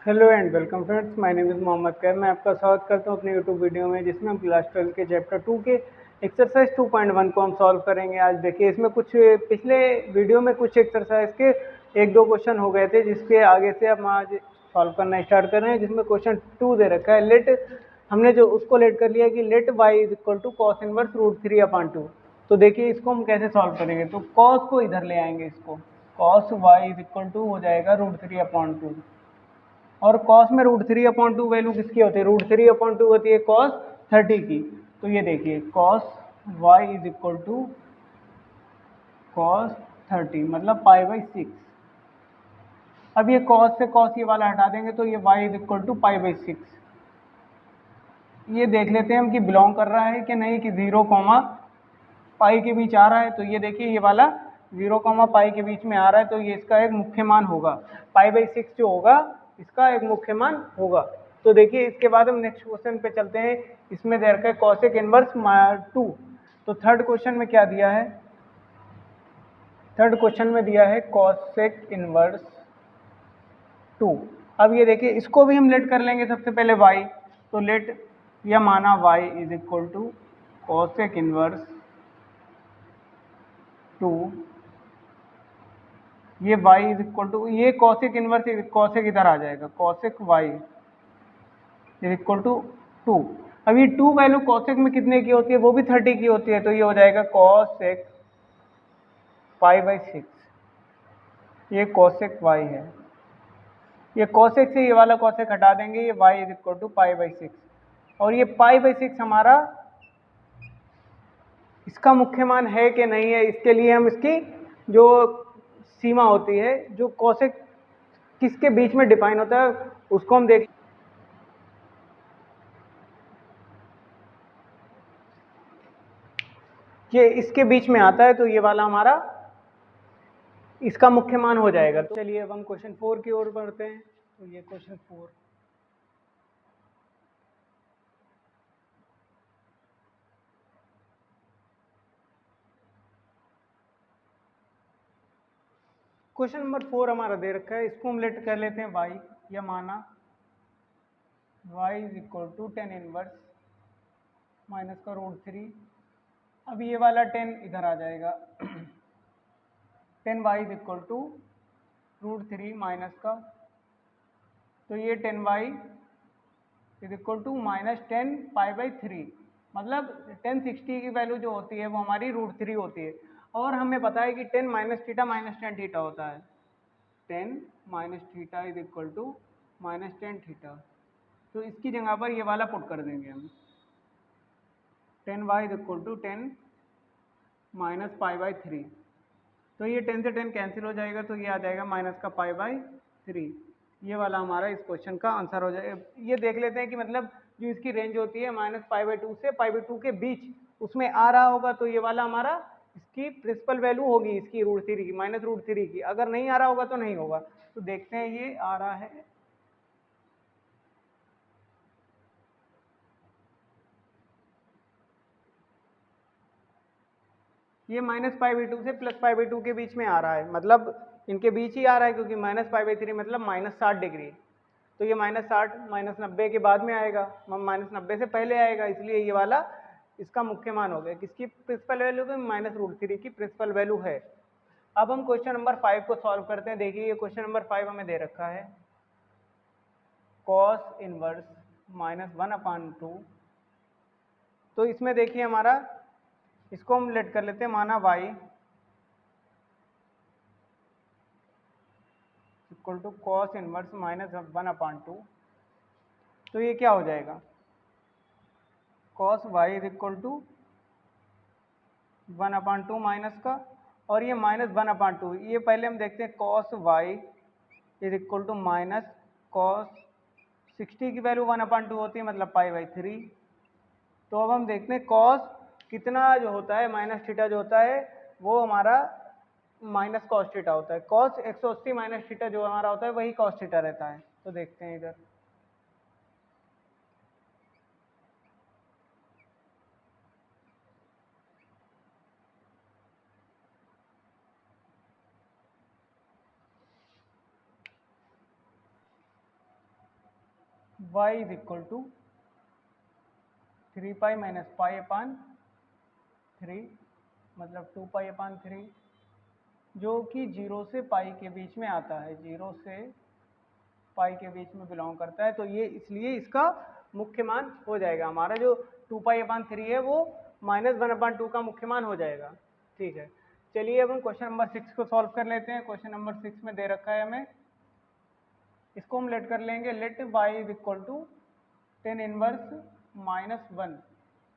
Hello and welcome friends, my name is Mohammad Khair. मैं आपका स्वागत करता हूं अपने यूट्यूब वीडियो में, जिसमें हम क्लास 12 के चैप्टर 2 के एक्सरसाइज 2.1 को हम सॉल्व करेंगे। आज देखिए, इसमें कुछ पिछले वीडियो में कुछ एक्सरसाइज के एक दो क्वेश्चन हो गए थे, जिसके आगे से हम आज सॉल्व करना स्टार्ट कर रहे हैं। जिसमें क्वेश्चन 2 दे रखा है, लेट, हमने जो उसको लेट कर लिया कि let y is equal to cos inverse root 3/2। तो देखिए, इसको हम कैसे सॉल्व करेंगे। तो कॉस को इधर ले आएंगे, इसको cos y is equal to हो जाएगा रूट 3/2। और कॉस में रूट 3/2 वैल्यू किसकी होती है? रूट 3/2 होती है कॉस 30 की। तो ये देखिए, cos y is equal to cos 30 मतलब पाई/6। अब ये कॉस से कॉस ये वाला हटा देंगे तो ये वाई इज इक्वल टू पाई/6। ये देख लेते हैं हम कि बिलोंग कर रहा है कि नहीं, कि 0, पाई के बीच आ रहा है। तो ये देखिए, ये वाला 0, पाई के बीच में आ रहा है, तो ये इसका एक मुख्य मान होगा। पाई/6 जो होगा, इसका एक मुख्य मान होगा। तो देखिए, इसके बाद हम नेक्स्ट क्वेश्चन पे चलते हैं। इसमें दे रखा है कॉसेक इनवर्स 2। तो थर्ड क्वेश्चन में क्या दिया है? थर्ड क्वेश्चन में दिया है कॉसेक इनवर्स 2। अब ये देखिए, इसको भी हम लेट कर लेंगे सबसे पहले y। तो लेट या माना y is equal to cosec inverse 2। ये y इज इक्वल टू, ये कॉसेक इनवर्स कॉसेक इधर आ जाएगा, cosec y is equal to 2। अब ये 2 वैल्यू कॉसेक में कितने की होती है? वो भी 30 की होती है। तो ये हो जाएगा कॉसेक पाई/6। ये कॉसेक y है। ये कॉसेक से ये वाला कॉसेक हटा देंगे, ये y इज इक्वल टू पाई/6। और ये पाई/6 हमारा इसका मुख्य मान है कि नहीं है, इसके लिए हम इसकी जो सीमा होती है, जो कॉसेक किसके बीच में डिफाइन होता है, उसको हम देख। ये इसके बीच में आता है, तो ये वाला हमारा इसका मुख्य मान हो जाएगा। तो चलिए, अब हम क्वेश्चन 4 की ओर बढ़ते हैं। तो ये क्वेश्चन 4, क्वेश्चन नंबर 4 हमारा दे रखा है। इसको हम लेट कर लेते हैं y, या माना y is equal to 10 inverse minus का रूट 3। अब ये वाला 10 इधर आ जाएगा। 10y is equal to root 3 minus का, तो ये 10y इज इक्वल टू -10 पाई/3। मतलब 1060 की वैल्यू जो होती है वो हमारी रूट 3 होती है। और हमें पता है कि 10 minus theta minus tan theta होता है। 10 minus theta is equal to -10 थीटा। तो इसकी जगह पर ये वाला पुट कर देंगे हम। 10y is equal to 10 minus पाई/3। तो ये 10 से 10 कैंसिल हो जाएगा, तो ये आ जाएगा माइनस का पाई/3। ये वाला हमारा इस क्वेश्चन का आंसर हो जाएगा। ये देख लेते हैं कि मतलब जो इसकी रेंज होती है -पाई/2 से पाई/2 के बीच, उसमें आ रहा होगा, तो ये वाला हमारा इसकी प्रिंसिपल वैल्यू होगी, इसकी रूट 3 की, -√3 की। अगर नहीं आ रहा होगा तो नहीं होगा। तो देखते हैं, ये आ रहा है। ये -पाई/2 से +पाई/2 के बीच में आ रहा है, मतलब इनके बीच ही आ रहा है, क्योंकि -पाई/3 मतलब -60 डिग्री। तो ये -60 -90 के बाद में आएगा, -90 से पहले आएगा, इसलिए ये वाला इसका मुख्य मान हो गया। किसकी प्रिंसिपल वैल्यू? तो -√3 की प्रिंसिपल वैल्यू है। अब हम क्वेश्चन नंबर 5 को सॉल्व करते हैं। देखिए, ये क्वेश्चन नंबर 5 हमें दे रखा है कॉस इनवर्स -1/2। तो इसमें देखिए हमारा, इसको हम लेट कर लेते हैं, माना y equal to cos inverse -1/2। तो ये क्या हो जाएगा? Cos y is equal to 1/2 minus का, और ये -1/2। ये पहले हम देखते हैं, cos y is equal to minus cos 60 की वैल्यू 1/2 होती है, मतलब पाई/3। तो अब हम देखते हैं कॉस कितना जो होता है, माइनस थीटा जो होता है, वो हमारा माइनस कॉस थीटा होता है। कॉस 180 माइनस थीटा जो हमारा होता है, वही कॉस थीटा रहता है। तो देखते हैं इधर, y is equal to 3 pi minus pi upon 3, मतलब 2 पाई अपान 3, जो कि 0 से पाई के बीच में आता है, 0 से पाई के बीच में बिलोंग करता है। तो ये इसलिए इसका मुख्य मान हो जाएगा, हमारा जो 2 पाई अपान 3 है वो -1/2 का मुख्य मान हो जाएगा। ठीक है, चलिए अब हम क्वेश्चन नंबर 6 को सॉल्व कर लेते हैं। क्वेश्चन नंबर 6 में दे रखा है हमें, इसको हम लेट कर लेंगे, let y is equal to tan inverse -1।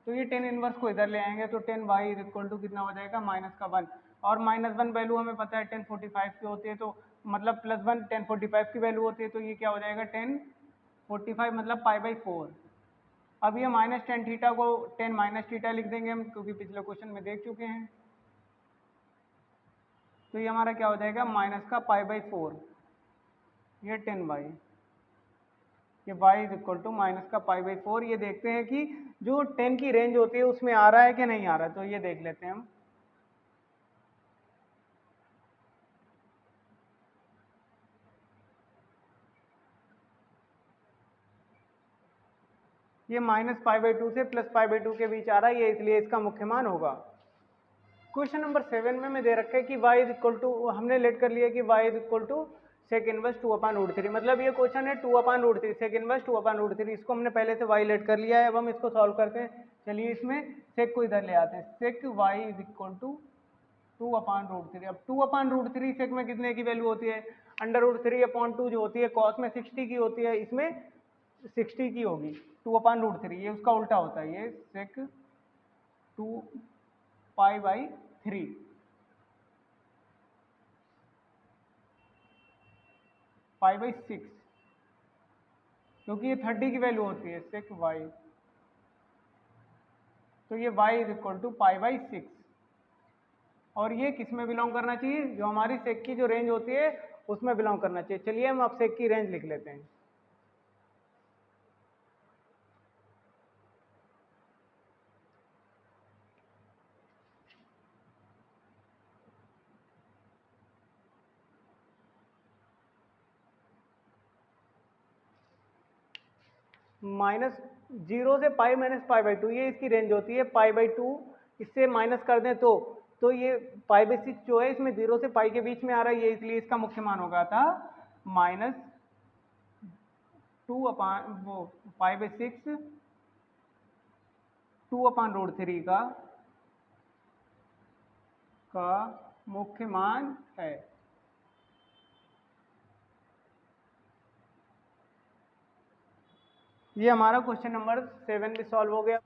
तो ये टेन इनवर्स को इधर ले आएंगे तो 10y इज इक्वल टू कितना हो जाएगा, -1, और -1 वैल्यू हमें पता है 1045 की होती है, तो मतलब +1 1045 की वैल्यू होती है, तो ये क्या हो जाएगा 1045 मतलब π/4। अब ये -10 थीटा को 10 माइनस थीटा लिख देंगे हम, क्योंकि पिछले क्वेश्चन में देख चुके हैं। तो ये हमारा क्या हो जाएगा, माइनस का π/4, ये 10y, ये y is equal to minus का π/4। ये देखते हैं कि जो 10 की रेंज होती है उसमें आ रहा है कि नहीं आ रहा है, तो ये देख लेते हैं हम। ये -π/2 से +π/2 के बीच आ रहा है, ये इसलिए इसका मुख्य मान होगा। क्वेश्चन नंबर 7 में मैं दे रखा है कि y इज इक्वल टू, हमने लेट कर लिया कि y is equal to sec inverse 2/√3, मतलब ये क्वेश्चन है 2/√3, सेक इनवर्स 2/√3, इसको हमने पहले से y लेट कर लिया है। अब हम इसको सॉल्व करते हैं। चलिए इसमें सेक को इधर ले आते हैं, सेक y इज इक्वल टू 2/√3। अब 2/√3 सेक में कितने की वैल्यू होती है, √3/2 जो होती है कॉस में 60 की होती है, इसमें 60 की होगी। 2/√3 ये उसका उल्टा होता है, ये सेक 2π/3, π/6, क्योंकि ये 30 की वैल्यू होती है सेक y, तो ये y इज इक्वल टू π/6। और ये किस में बिलोंग करना चाहिए, जो हमारी सेक की जो रेंज होती है उसमें बिलोंग करना चाहिए। चलिए हम अब सेक की रेंज लिख लेते हैं। -0 से पाई माइनस π/2, ये इसकी रेंज होती है। π/2 इससे माइनस कर दें तो ये π/6 जो है इसमें 0 से पाई के बीच में आ रहा है, ये इसलिए इसका मुख्य मान होगा था -2 अपान वो π/6 2/√3 का मुख्य मान है। ये हमारा क्वेश्चन नंबर 7 भी सॉल्व हो गया।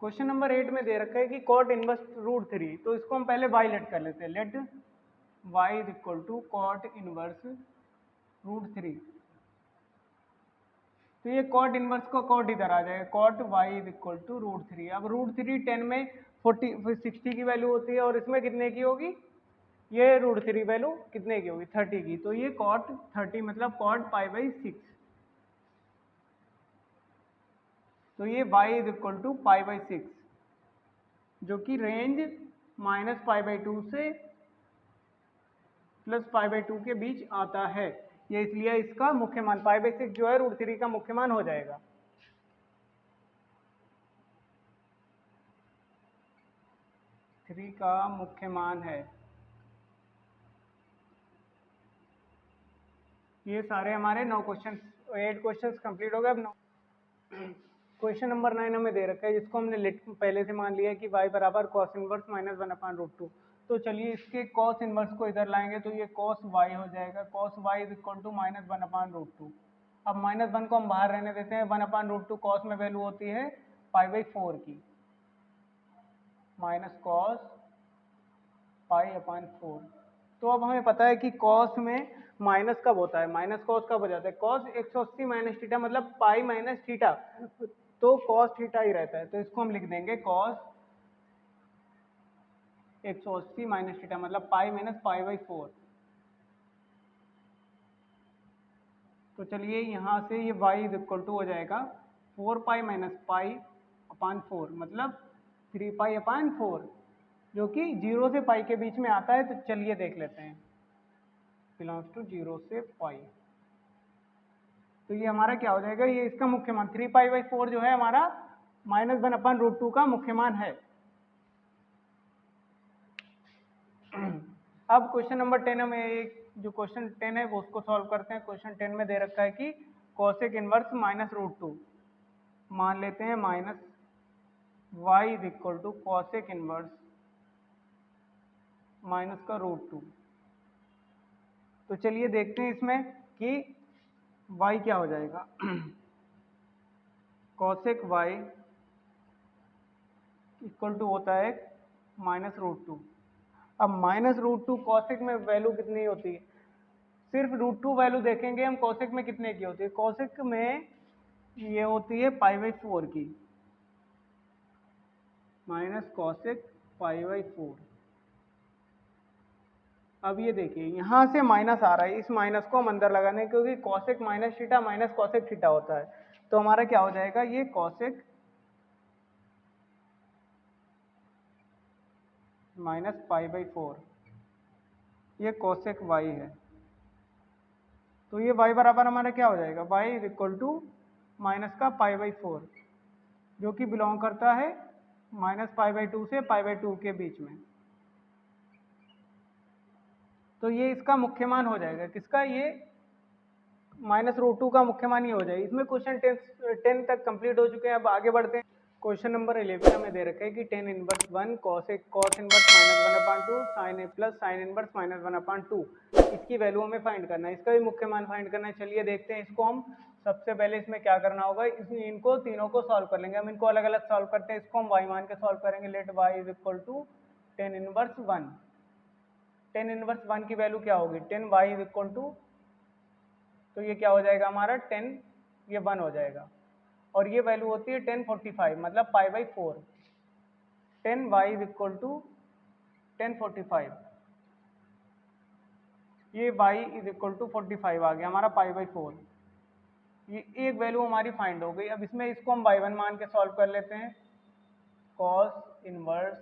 क्वेश्चन नंबर 8 में दे रखा है कि कॉट इनवर्स √3, तो इसको हम पहले y लेट कर लेते हैं, let y is equal to cot inverse √3। तो ये कॉट इनवर्स का कॉट इधर आ जाएगा, cot y is equal to √3। अब √3 10 में 60 की वैल्यू होती है, और इसमें कितने की होगी, ये √3 वैल्यू कितने की होगी, 30 की, तो ये कॉट 30 मतलब कॉट π/6। तो ये y इज इक्वल टू π/6, जो कि रेंज -π/2 से +π/2 के बीच आता है, ये इसलिए इसका मुख्य मान π/6 जो है √3 का मुख्य मान हो जाएगा। थ्री का मुख्य मान है। ये सारे हमारे 9 क्वेश्चन, 8 क्वेश्चंस कंप्लीट हो गए। अब क्वेश्चन नंबर 9 हमें दे रखा है, जिसको हमने लिट पहले से मान लिया है कि y बराबर कॉस इनवर्स -1/√2। तो चलिए इसके कॉस इनवर्स को इधर लाएंगे, तो ये कॉस y हो जाएगा, cos y is equal to -1/√2। अब -1 को हम बाहर रहने देते हैं, 1/√2 कॉस में वैल्यू होती है π/4 की, माइनस कॉस π/4। तो अब हमें पता है कि कॉस में माइनस कब होता है, माइनस कॉस कब हो जाता है, कॉस 180 माइनस थीटा मतलब पाई माइनस थीटा, तो कॉस थीटा ही रहता है। तो इसको हम लिख देंगे कॉस 180 माइनस थीटा मतलब पाई माइनस π/4। तो चलिए यहाँ से ये y इज इक्वल टू हो जाएगा 4π माइनस π/4 मतलब 3π/4, जो कि 0 से पाई के बीच में आता है। तो चलिए देख लेते हैं, बिलोंग्स टू 0 से पाई। तो ये हमारा क्या हो जाएगा, ये इसका मुख्य मान 3π/4 जो है हमारा -1/√2 का मुख्य मान है। अब क्वेश्चन नंबर 10 हमें एक जो क्वेश्चन 10 है वो उसको सॉल्व करते हैं। क्वेश्चन 10 में दे रखा है कि कॉसेक इनवर्स -√2 मान लेते हैं minus y is equal to cosec inverse minus का √2। तो चलिए देखते हैं इसमें कि y क्या हो जाएगा। कॉसेक y इक्वल टू होता है -√2। अब -√2 कॉसेक में वैल्यू कितनी होती है, सिर्फ √2 वैल्यू देखेंगे हम कॉसेक में कितने की होती है। कॉसेक में ये होती है π/4 की, माइनस कॉसेक π/4। अब ये देखिए यहाँ से माइनस आ रहा है, इस माइनस को हम अंदर लगाने, क्योंकि cosec minus theta minus cosec theta होता है। तो हमारा क्या हो जाएगा, ये कॉसेक माइनस π/4, ये कॉसेक y है। तो ये y बराबर हमारा क्या हो जाएगा, y is equal to minus का π/4, जो कि बिलोंग करता है -π/2 से π/2 के बीच में। तो ये इसका मुख्य मान हो जाएगा, किसका, ये -√2 का मुख्य मान ही हो जाएगा। इसमें क्वेश्चन 10 तक कंप्लीट हो चुके हैं। अब आगे बढ़ते हैं। क्वेश्चन नंबर 11 हमें दे रखा है कि tan inverse 1 cos inverse -1/2 sin plus sine inverse -1/2 इसकी वैल्यू हमें फाइंड करना है, इसका भी मुख्य मान फाइंड करना है। चलिए देखते हैं इसको हम। सबसे पहले इसमें क्या करना होगा, इनको तीनों को सॉल्व कर लेंगे। हम इनको अलग अलग सॉल्व करते हैं। इसको हम y मान के सॉल्व करेंगे। Let y is equal to tan inverse 1। tan inverse 1 की वैल्यू क्या होगी, tan y is equal to, तो ये क्या हो जाएगा हमारा 10, ये 1 हो जाएगा। और ये वैल्यू होती है 1045 मतलब π/4। 10y इज इक्वल टू 1045, ये y इज इक्वल टू 45 आ गया हमारा π/4। ये एक वैल्यू हमारी फाइंड हो गई। अब इसमें इसको हम y1 मान के सॉल्व कर लेते हैं। cos इनवर्स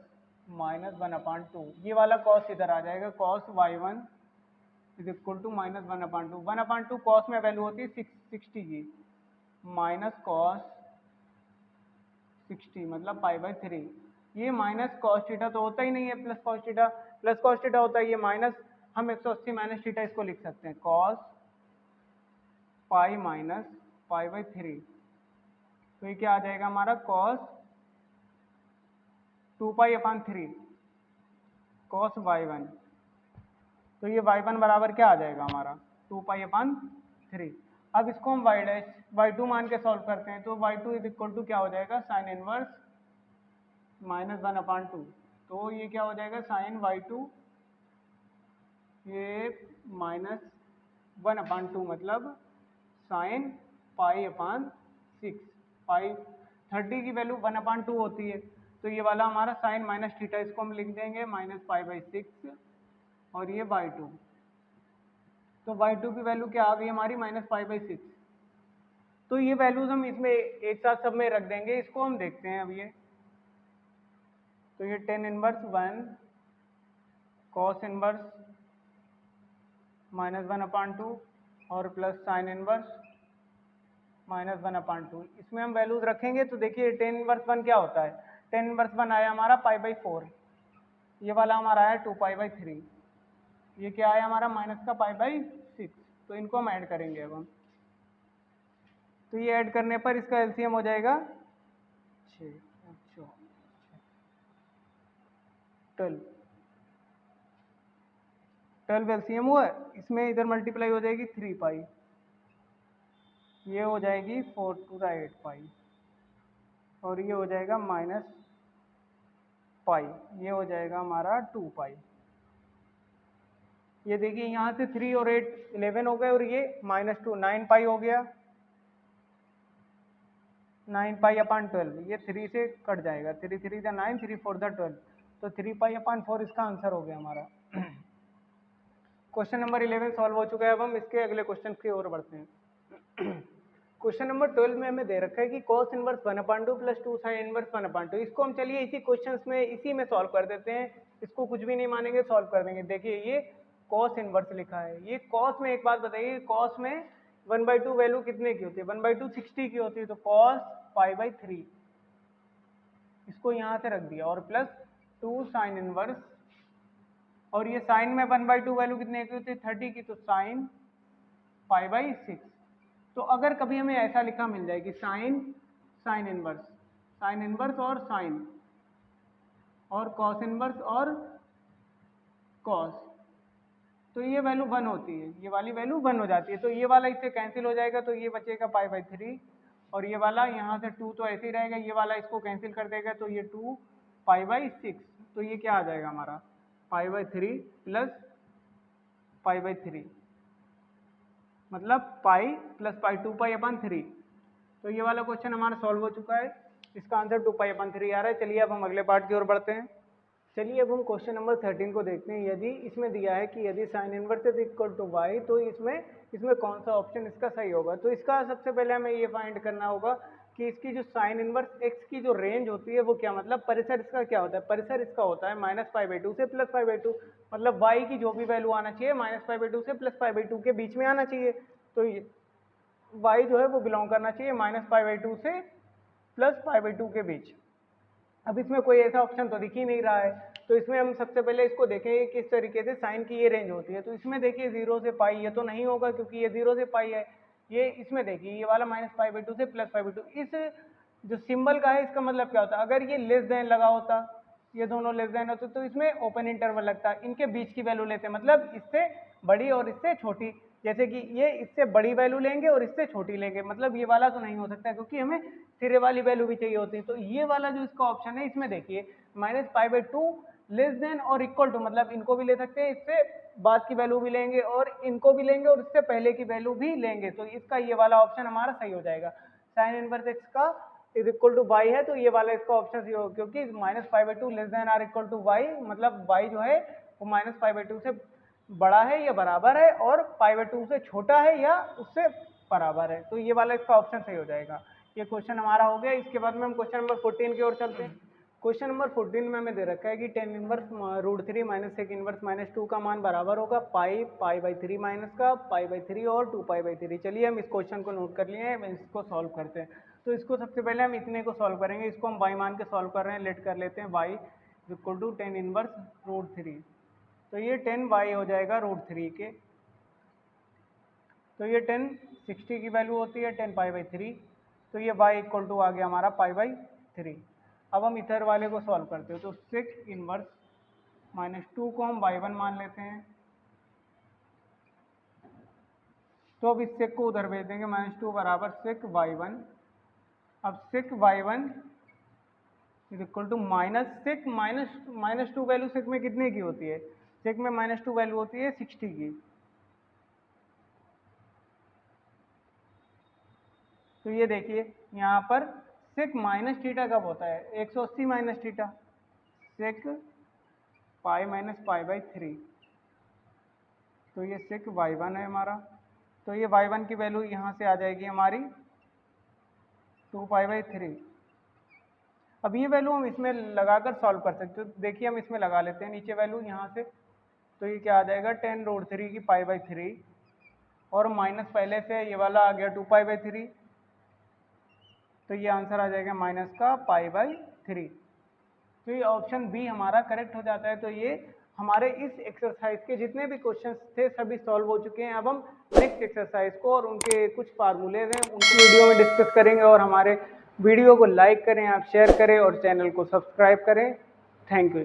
-1/2, ये वाला cos इधर आ जाएगा। cos y1 is equal to -1/2। 1/2 cos में वैल्यू होती है 60 की, माइनस कॉस 60 मतलब π/3। ये माइनस कॉस थीटा तो होता ही नहीं है, plus cos theta, plus cos theta होता है। ये माइनस, हम 180 माइनस थीटा इसको लिख सकते हैं, कॉस पाई माइनस π/3। तो ये क्या आ जाएगा हमारा, कॉस 2π/3 कॉस y1। तो ये y1 बराबर क्या आ जाएगा हमारा, 2π/3। अब इसको हम y2 मान के सॉल्व करते हैं। तो y2 इज इक्वल टू क्या हो जाएगा, साइन इनवर्स -1/2। तो ये क्या हो जाएगा, साइन y2 ये -1/2 मतलब साइन π/6। पाई 30 की वैल्यू 1/2 होती है। तो ये वाला हमारा साइन माइनस थीटा, इसको हम लिख देंगे -π/6 और ये y2। तो y2 की वैल्यू क्या आ गई हमारी, -π/6। तो ये वैल्यूज हम इसमें एक साथ सब में रख देंगे। इसको हम देखते हैं अब ये। तो ये tan इनवर्स 1 cos इनवर्स -1/2 और प्लस साइन इनवर्स -1/2, इसमें हम वैल्यूज रखेंगे। तो देखिए tan इनवर्स 1 क्या होता है, tan इनवर्स 1 आया हमारा π/4, ये वाला हमारा आया 2π/3, ये क्या आया हमारा माइनस का π/6। तो इनको हम ऐड करेंगे अब हम। तो ये ऐड करने पर इसका एलसीएम हो जाएगा 6 12 एलसीएम हुआ। इसमें इधर मल्टीप्लाई हो जाएगी 3π, ये हो जाएगी 4 to the 8π और ये हो जाएगा -π, ये हो जाएगा हमारा 2π। ये देखिए यहाँ से 3 और 8 11 हो गए और ये -2 9π हो गया, 9π/12। ये 3 से कट जाएगा, 3 3 द 9, 3 4 द 12। तो 3π/4 इसका आंसर हो गया हमारा। क्वेश्चन नंबर 11 सॉल्व हो चुका है। अब हम इसके अगले क्वेश्चन की ओर बढ़ते हैं। क्वेश्चन नंबर 12 में हमें दे रखा है कि cos inverse 1/2 plus 2 sin inverse 1/2। इसको हम चलिए इसी क्वेश्चन में इसी में सॉल्व कर देते हैं। इसको कुछ भी नहीं मानेंगे, सॉल्व कर देंगे। देखिए ये cos इनवर्स लिखा है, ये cos में एक बात बताइए, cos में 1/2 वैल्यू कितने की होती है? 1/2 60 की होती है, तो cos π/3 इसको यहाँ से रख दिया और प्लस 2 साइन इनवर्स, और ये साइन में 1/2 वैल्यू कितने की होती है? 30 की, तो साइन π/6। तो अगर कभी हमें ऐसा लिखा मिल जाए कि साइन इनवर्स और साइन और कॉस इनवर्स और कॉस, तो ये वैल्यू 1 होती है, ये वाली वैल्यू 1 हो जाती है। तो ये वाला इससे कैंसिल हो जाएगा, तो ये बचेगा π/3, और ये वाला यहाँ से 2 तो ऐसे ही रहेगा, ये वाला इसको कैंसिल कर देगा, तो ये 2 π/6। तो ये क्या आ जाएगा हमारा? π/3 प्लस π/3, मतलब पाई प्लस पाई 2π/3। तो ये वाला क्वेश्चन हमारा सॉल्व हो चुका है, इसका आंसर 2π/3 आ रहा है। चलिए अब हम अगले पार्ट की ओर बढ़ते हैं। चलिए अब हम क्वेश्चन नंबर 13 को देखते हैं। यदि इसमें दिया है कि यदि sine inverse is equal to y, तो इसमें कौन सा ऑप्शन इसका सही होगा? तो इसका सबसे पहले हमें ये फाइंड करना होगा कि इसकी जो साइन इनवर्स एक्स की जो रेंज होती है वो क्या, मतलब परिसर इसका क्या होता है? परिसर इसका होता है -π/2 से +π/2, मतलब y की जो भी वैल्यू आना चाहिए -π/2 से +π/2 के बीच में आना चाहिए। तो y जो है वो बिलोंग करना चाहिए -π/2 से +π/2 के बीच। अब इसमें कोई ऐसा ऑप्शन तो दिख ही नहीं रहा है, तो इसमें हम सबसे पहले इसको देखेंगे किस तरीके से साइन की ये रेंज होती है। तो इसमें देखिए 0 से पाई, ये तो नहीं होगा क्योंकि ये 0 से पाई है। ये इसमें देखिए ये वाला -π/2 से +π/2, इस जो सिंबल का है इसका मतलब क्या होता है? अगर ये लेस देन लगा होता, ये दोनों लेस देन होते, तो इसमें ओपन इंटरवल लगता है, इनके बीच की वैल्यू लेते हैं, मतलब इससे बड़ी और इससे छोटी। जैसे कि ये इससे बड़ी वैल्यू लेंगे और इससे छोटी लेंगे, मतलब ये वाला तो नहीं हो सकता क्योंकि हमें सिरे वाली वैल्यू भी चाहिए होती है। तो ये वाला जो इसका ऑप्शन है, इसमें देखिए -π/2 लेस देन और इक्वल टू, मतलब इनको भी ले सकते हैं, इससे बाद की वैल्यू भी लेंगे और इनको भी लेंगे और इससे पहले की वैल्यू भी लेंगे। तो इसका ये वाला ऑप्शन हमारा सही हो जाएगा। साइन इनवर्स एक्स का इज इक्वल टू वाई है, तो ये वाला इसका ऑप्शन सही होगा, क्योंकि -π/2 less than or equal to y, मतलब वाई जो है वो -π/2 से बड़ा है या बराबर है और π/2 से छोटा है या उससे बराबर है। तो ये वाला इसका ऑप्शन सही हो जाएगा। ये क्वेश्चन हमारा हो गया। इसके बाद में हम क्वेश्चन नंबर 14 की ओर चलते हैं। क्वेश्चन नंबर 14 में हमें दे रखा है कि tan inverse √3 minus sec inverse -2 का मान बराबर होगा π/3 माइनस का π/3 और 2π/3। चलिए हम इस क्वेश्चन को नोट कर लिए हैं, इसको सॉल्व करते हैं। तो इसको सबसे पहले हम इतने को सॉल्व करेंगे, इसको हम y मान के सॉल्व कर रहे हैं, लेट कर लेते हैं y equal to tan inverse √3। तो ये 10y हो जाएगा √3 के, तो ये 10 60 की वैल्यू होती है 10 π/3, तो ये y इक्वल टू आ गया हमारा π/3। अब हम इधर वाले को सॉल्व करते हैं, तो sec इनवर्स -2 को हम y1 मान लेते हैं, तो अब इस sec को उधर भेज देंगे, -2 बराबर sec y1। अब sec y1 is equal to -sec -2 value sec में कितने की होती है? sec में -2 वैल्यू होती है 60 की। तो ये देखिए यहाँ पर sec माइनस थीटा कब होता है? 180 minus theta, sec pi minus π/3। तो ये sec y1 है हमारा, तो ये y1 की वैल्यू यहाँ से आ जाएगी हमारी 2π/3। अब ये वैल्यू हम इसमें लगाकर सॉल्व कर सकते हो। देखिए हम इसमें लगा लेते हैं नीचे वैल्यू यहाँ से, तो ये क्या आ जाएगा 10 √3 की π/3 और माइनस पहले से ये वाला आ गया 2π/3, तो ये आंसर आ जाएगा माइनस का π/3। तो ये ऑप्शन बी हमारा करेक्ट हो जाता है। तो ये हमारे इस एक्सरसाइज के जितने भी क्वेश्चंस थे सभी सॉल्व हो चुके हैं। अब हम नेक्स्ट एक्सरसाइज को और उनके कुछ फार्मूलेज हैं उनकी वीडियो में डिस्कस करेंगे, और हमारे वीडियो को लाइक करें, आप शेयर करें और चैनल को सब्सक्राइब करें। Thank you.